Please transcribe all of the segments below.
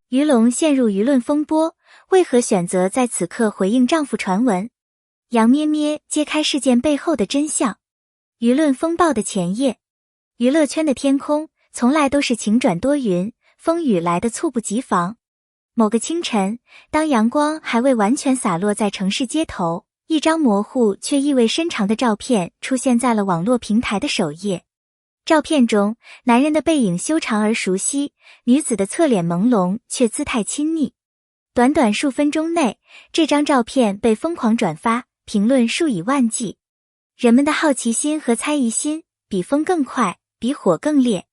于龙陷入舆论风波，为何选择在此刻回应丈夫传闻？杨咩咩揭开事件背后的真相。舆论风暴的前夜，娱乐圈的天空从来都是晴转多云，风雨来得猝不及防。某个清晨，当阳光还未完全洒落在城市街头，一张模糊却意味深长的照片出现在了网络平台的首页。照片中，男人的背影修长而熟悉，女子的侧脸朦胧却姿态亲昵。短短数分钟内，这张照片被疯狂转发，评论数以万计。人们的好奇心和猜疑心比风更快，比火更烈。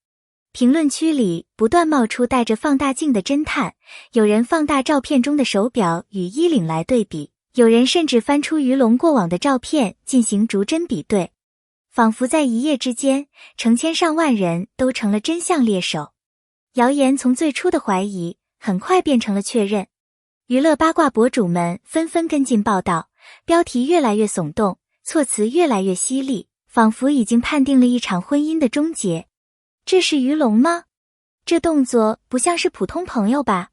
评论区里不断冒出带着放大镜的侦探，有人放大照片中的手表与衣领来对比，有人甚至翻出于龙过往的照片进行逐帧比对。仿佛在一夜之间，成千上万人都成了真相猎手。谣言从最初的怀疑，很快变成了确认。娱乐八卦博主们纷纷跟进报道，标题越来越耸动，措辞越来越犀利，仿佛已经判定了一场婚姻的终结。这是于龙吗？这动作不像是普通朋友吧？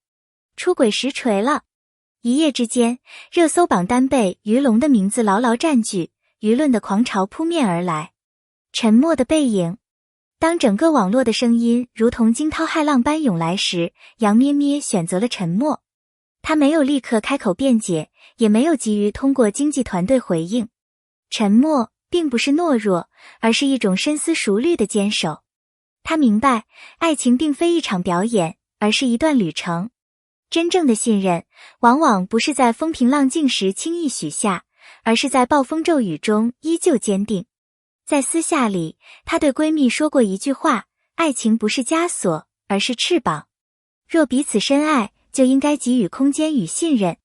出轨实锤了。一夜之间，热搜榜单被于龙的名字牢牢占据，舆论的狂潮扑面而来。沉默的背影。当整个网络的声音如同惊涛骇浪般涌来时，杨咩咩选择了沉默。她没有立刻开口辩解，也没有急于通过经纪团队回应。沉默并不是懦弱，而是一种深思熟虑的坚守。她明白，爱情并非一场表演，而是一段旅程。真正的信任，往往不是在风平浪静时轻易许下，而是在暴风骤雨中依旧坚定。在私下里，她对闺蜜说过一句话：爱情不是枷锁，而是翅膀。若彼此深爱，就应该给予空间与信任。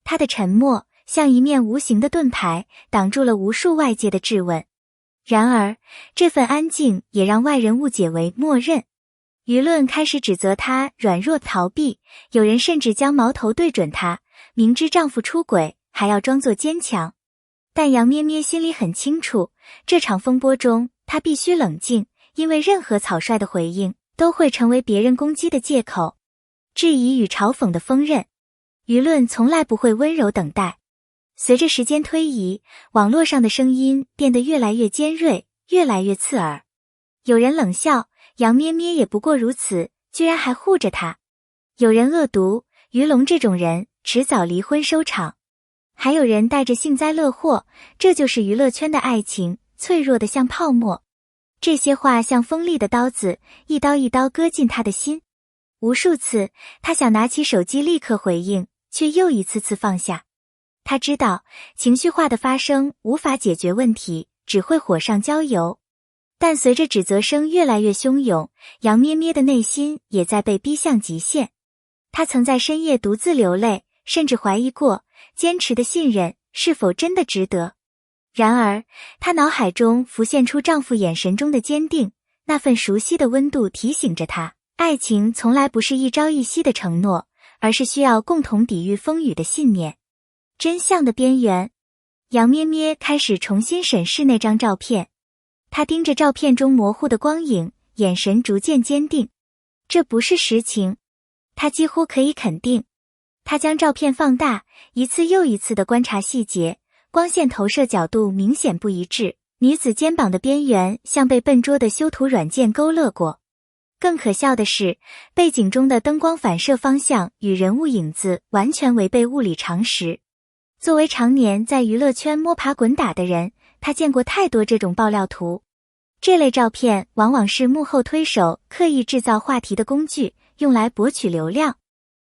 她的沉默像一面无形的盾牌，挡住了无数外界的质问。然而，这份安静也让外人误解为默认。舆论开始指责她软弱逃避，有人甚至将矛头对准她，明知丈夫出轨，还要装作坚强。但杨咩咩心里很清楚，这场风波中，她必须冷静，因为任何草率的回应都会成为别人攻击的借口。质疑与嘲讽的锋刃，舆论从来不会温柔等待。随着时间推移，网络上的声音变得越来越尖锐，越来越刺耳。有人冷笑，杨咩咩也不过如此，居然还护着她。有人恶毒，于龙这种人迟早离婚收场。还有人带着幸灾乐祸，这就是娱乐圈的爱情，脆弱的像泡沫。这些话像锋利的刀子，一刀一刀割进他的心。无数次，他想拿起手机立刻回应，却又一次次放下。他知道，情绪化的发声无法解决问题，只会火上浇油。但随着指责声越来越汹涌，杨咩咩的内心也在被逼向极限。她曾在深夜独自流泪，甚至怀疑过，坚持的信任是否真的值得。然而，她脑海中浮现出丈夫眼神中的坚定，那份熟悉的温度提醒着她，爱情从来不是一朝一夕的承诺，而是需要共同抵御风雨的信念。真相的边缘，杨咩咩开始重新审视那张照片。她盯着照片中模糊的光影，眼神逐渐坚定。这不是实情，她几乎可以肯定。她将照片放大，一次又一次地观察细节，光线投射角度明显不一致，女子肩膀的边缘像被笨拙的修图软件勾勒过。更可笑的是，背景中的灯光反射方向与人物影子完全违背物理常识。作为常年在娱乐圈摸爬滚打的人，他见过太多这种爆料图。这类照片往往是幕后推手刻意制造话题的工具，用来博取流量。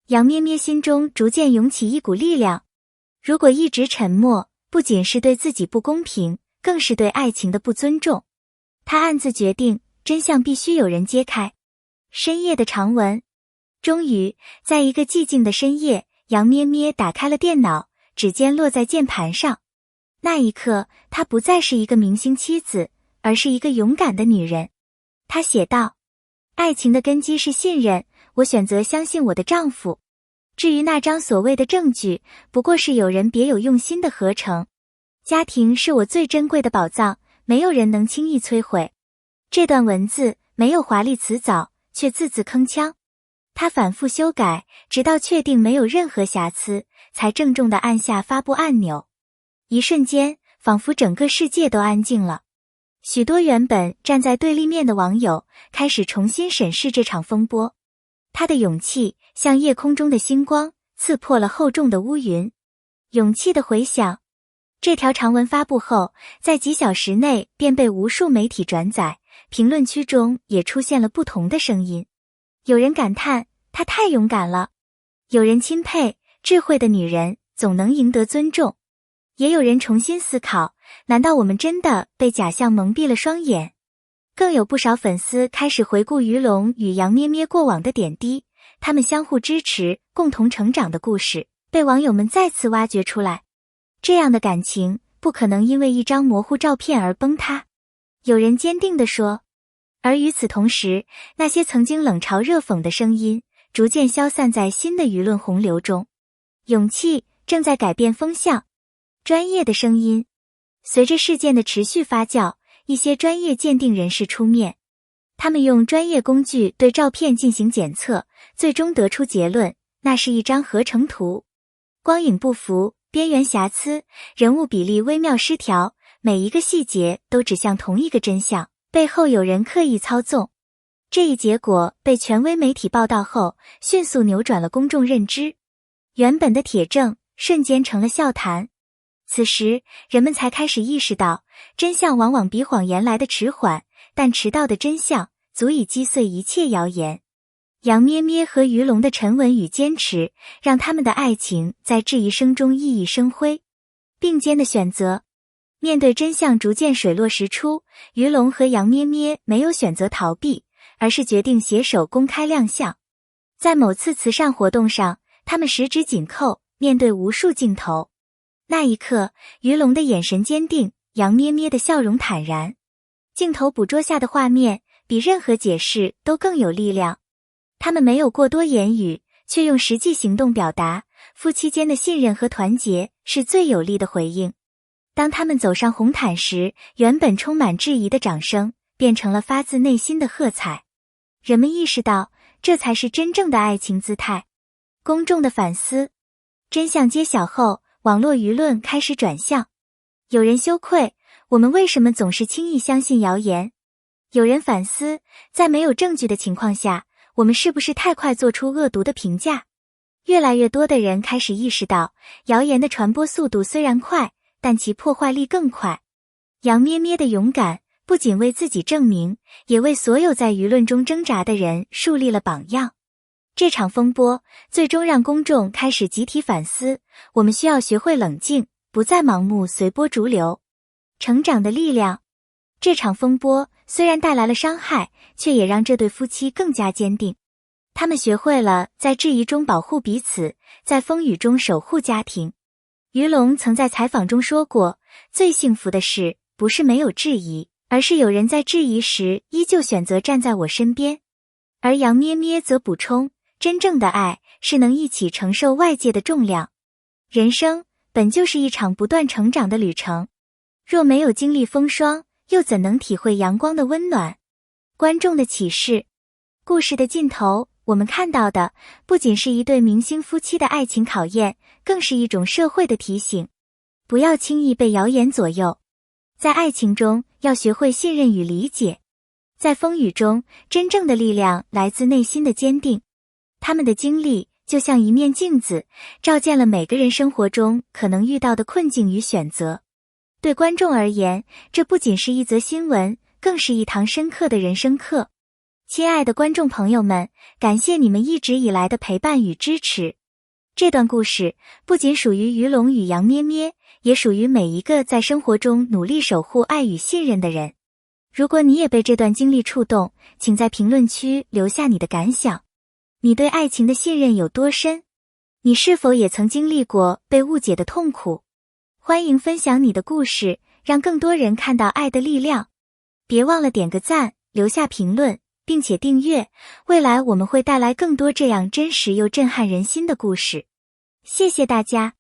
杨咩咩心中逐渐涌起一股力量。如果一直沉默，不仅是对自己不公平，更是对爱情的不尊重。他暗自决定，真相必须有人揭开。深夜的长文。终于，在一个寂静的深夜，杨咩咩打开了电脑，指尖落在键盘上。那一刻，她不再是一个明星妻子，而是一个勇敢的女人。她写道：爱情的根基是信任，我选择相信我的丈夫。至于那张所谓的证据，不过是有人别有用心的合成。家庭是我最珍贵的宝藏，没有人能轻易摧毁。这段文字没有华丽辞藻，却字字铿锵。他反复修改，直到确定没有任何瑕疵，才郑重地按下发布按钮。一瞬间，仿佛整个世界都安静了。许多原本站在对立面的网友开始重新审视这场风波。他的勇气像夜空中的星光，刺破了厚重的乌云。勇气的回响。这条长文发布后，在几小时内便被无数媒体转载，评论区中也出现了不同的声音。有人感叹，她太勇敢了；有人钦佩，智慧的女人总能赢得尊重；也有人重新思考，难道我们真的被假象蒙蔽了双眼？更有不少粉丝开始回顾于龙与杨咩咩过往的点滴，他们相互支持、共同成长的故事被网友们再次挖掘出来。这样的感情不可能因为一张模糊照片而崩塌，有人坚定地说。而与此同时，那些曾经冷嘲热讽的声音逐渐消散在新的舆论洪流中。勇气正在改变风向。专业的声音。随着事件的持续发酵，一些专业鉴定人士出面，他们用专业工具对照片进行检测，最终得出结论，那是一张合成图。光影不符，边缘瑕疵，人物比例微妙失调，每一个细节都指向同一个真相，背后有人刻意操纵。这一结果被权威媒体报道后，迅速扭转了公众认知。原本的铁证瞬间成了笑谈。此时，人们才开始意识到，真相往往比谎言来得迟缓，但迟到的真相足以击碎一切谣言。杨咩咩和于龙的沉稳与坚持，让他们的爱情在质疑声中熠熠生辉。并肩的选择。面对真相逐渐水落石出，于龙和杨咩咩没有选择逃避，而是决定携手公开亮相。在某次慈善活动上，他们十指紧扣，面对无数镜头。那一刻，于龙的眼神坚定，杨咩咩的笑容坦然。镜头捕捉下的画面比任何解释都更有力量。他们没有过多言语，却用实际行动表达，夫妻间的信任和团结是最有力的回应。当他们走上红毯时，原本充满质疑的掌声变成了发自内心的喝彩。人们意识到，这才是真正的爱情姿态。公众的反思。真相揭晓后，网络舆论开始转向。有人羞愧，我们为什么总是轻易相信谣言？有人反思，在没有证据的情况下，我们是不是太快做出恶毒的评价？越来越多的人开始意识到，谣言的传播速度虽然快，但其破坏力更快。杨咩咩的勇敢不仅为自己证明，也为所有在舆论中挣扎的人树立了榜样。这场风波最终让公众开始集体反思，我们需要学会冷静，不再盲目随波逐流。成长的力量。这场风波虽然带来了伤害，却也让这对夫妻更加坚定。他们学会了在质疑中保护彼此，在风雨中守护家庭。于龙曾在采访中说过，最幸福的事不是没有质疑，而是有人在质疑时依旧选择站在我身边。而杨咩咩则补充，真正的爱是能一起承受外界的重量。人生本就是一场不断成长的旅程，若没有经历风霜，又怎能体会阳光的温暖？观众的启示。故事的尽头，我们看到的不仅是一对明星夫妻的爱情考验，更是一种社会的提醒。不要轻易被谣言左右。在爱情中，要学会信任与理解。在风雨中，真正的力量来自内心的坚定。他们的经历就像一面镜子，照见了每个人生活中可能遇到的困境与选择。对观众而言，这不仅是一则新闻，更是一堂深刻的人生课。亲爱的观众朋友们，感谢你们一直以来的陪伴与支持。这段故事不仅属于于龙与杨咩咩，也属于每一个在生活中努力守护爱与信任的人。如果你也被这段经历触动，请在评论区留下你的感想。你对爱情的信任有多深？你是否也曾经历过被误解的痛苦？欢迎分享你的故事，让更多人看到爱的力量。别忘了点个赞，留下评论，并且订阅，未来我们会带来更多这样真实又震撼人心的故事。谢谢大家。